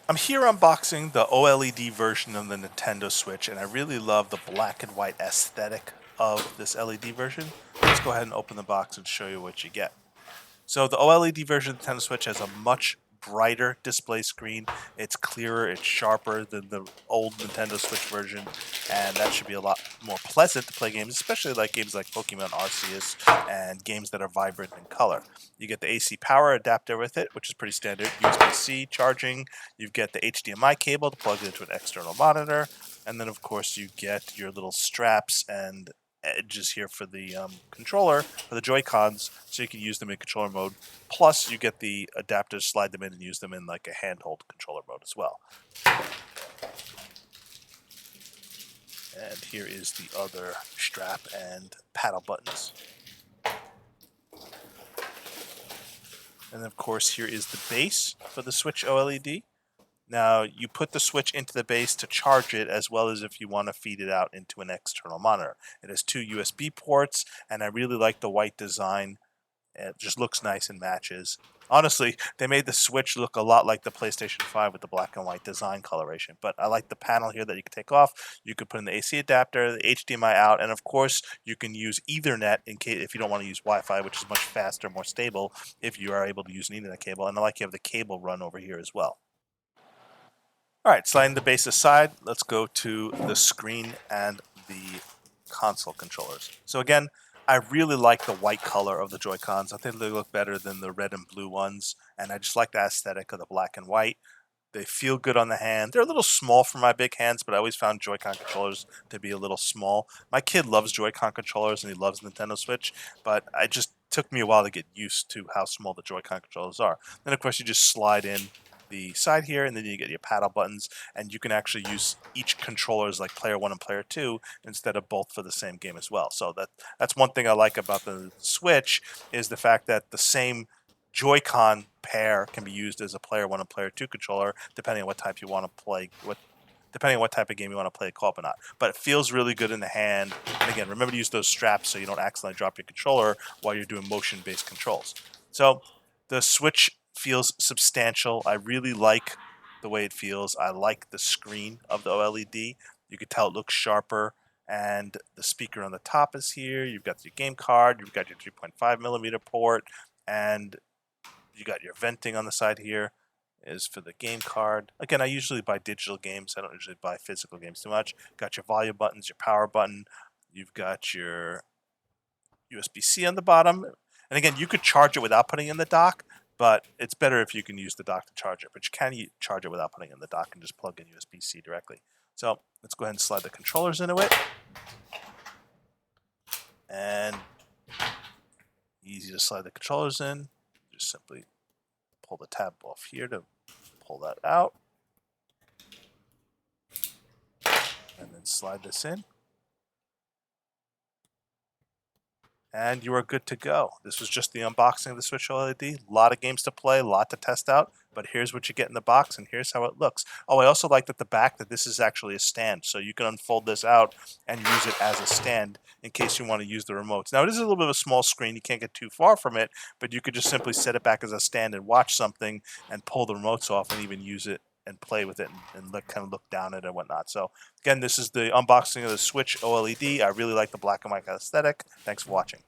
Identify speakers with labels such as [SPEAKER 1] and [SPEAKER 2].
[SPEAKER 1] I'm here unboxing the OLED version of the Nintendo Switch, and I really love the black and white aesthetic of this LED version. Let's go ahead and open the box and show you what you get. So the OLED version of the Nintendo Switch has a much brighter display screen. It's clearer, it's sharper than the old Nintendo Switch version, and that should be a lot more pleasant to play games, especially like games like Pokemon Arceus and games that are vibrant in color. You get the AC power adapter with it, which is pretty standard. USB-C charging. You get the HDMI cable to plug into an external monitor, and then of course you get your little straps and edges here for the controller, for the Joy-Cons, so you can use them in controller mode. Plus, you get the adapters, slide them in, and use them in like a handhold controller mode as well. And here is the other strap and paddle buttons. And of course, here is the base for the Switch OLED. Now, you put the Switch into the base to charge it, as well as if you want to feed it out into an external monitor. It has two USB ports, and I really like the white design. It just looks nice and matches. Honestly, they made the Switch look a lot like the PlayStation 5 with the black and white design coloration. But I like the panel here that you can take off. You can put in the AC adapter, the HDMI out, and of course, you can use Ethernet in case if you don't want to use Wi-Fi, which is much faster, more stable if you are able to use an Ethernet cable. And I like you have the cable run over here as well. All right, sliding the base aside, let's go to the screen and the console controllers. So again, I really like the white color of the Joy-Cons. I think they look better than the red and blue ones, and I just like the aesthetic of the black and white. They feel good on the hand. They're a little small for my big hands, but I always found Joy-Con controllers to be a little small. My kid loves Joy-Con controllers, and he loves Nintendo Switch, but it just took me a while to get used to how small the Joy-Con controllers are. Then, of course, you just slide in the side here, and then you get your paddle buttons, and you can actually use each controller as like player 1 and player 2 instead of both for the same game as well. So that's one thing I like about the Switch is the fact that the same Joy-Con pair can be used as a player 1 and player 2 controller, depending on what type you want to play, depending on what type of game you want to play co-op or not. But it feels really good in the hand. And again, remember to use those straps so you don't accidentally drop your controller while you're doing motion-based controls. So the Switch feels substantial. I really like the way it feels. I like the screen of the OLED. You can tell it looks sharper. And the speaker on the top is here. You've got your game card. You've got your 3.5mm port. And you got your venting on the side here is for the game card. Again, I usually buy digital games. I don't usually buy physical games too much. Got your volume buttons, your power button. You've got your USB-C on the bottom. And again, you could charge it without putting it in the dock, but it's better if you can use the dock to charge it. But you can charge it without putting it in the dock and just plug in USB-C directly. So let's go ahead and slide the controllers into it. And easy to slide the controllers in. Just simply pull the tab off here to pull that out. And then slide this in. And you are good to go. This was just the unboxing of the Switch OLED. A lot of games to play, a lot to test out, but here's what you get in the box, and here's how it looks. Oh, I also like that the back that this is actually a stand, so you can unfold this out and use it as a stand in case you want to use the remotes. Now, it is a little bit of a small screen. You can't get too far from it, but you could just simply set it back as a stand and watch something and pull the remotes off and even use it and play with it and kind of look down at it and whatnot. So again, this is the unboxing of the Switch OLED. I really like the black and white aesthetic. Thanks for watching.